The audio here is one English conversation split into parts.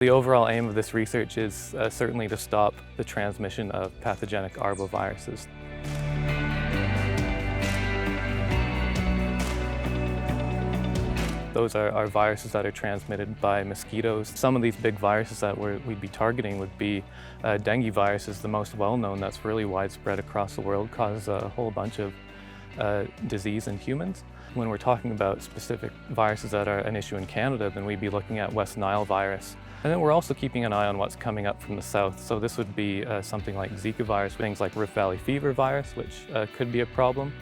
The overall aim of this research is certainly to stop the transmission of pathogenic arboviruses. Those are viruses that are transmitted by mosquitoes. Some of these big viruses that we'd be targeting would be dengue virus is the most well-known. That's really widespread across the world, causes a whole bunch of disease in humans. When we're talking about specific viruses that are an issue in Canada, then we'd be looking at West Nile virus. And then we're also keeping an eye on what's coming up from the south. So this would be something like Zika virus, things like Rift Valley fever virus, which could be a problem.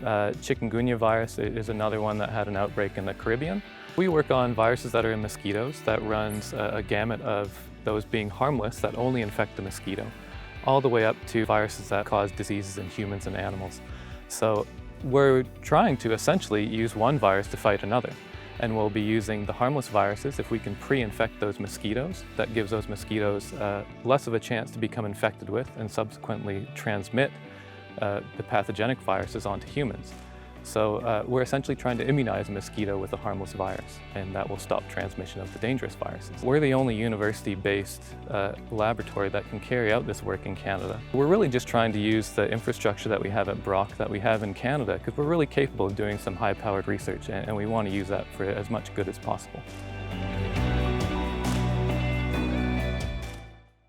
Chikungunya virus is another one that had an outbreak in the Caribbean. We work on viruses that are in mosquitoes that runs a gamut of those being harmless that only infect the mosquito, all the way up to viruses that cause diseases in humans and animals. So we're trying to essentially use one virus to fight another. And we'll be using the harmless viruses. If we can pre-infect those mosquitoes, that gives those mosquitoes less of a chance to become infected with and subsequently transmit the pathogenic viruses onto humans. So we're essentially trying to immunize a mosquito with a harmless virus, and that will stop transmission of the dangerous viruses. We're the only university-based laboratory that can carry out this work in Canada. We're really just trying to use the infrastructure that we have at Brock, that we have in Canada, because we're really capable of doing some high-powered research, and we want to use that for as much good as possible.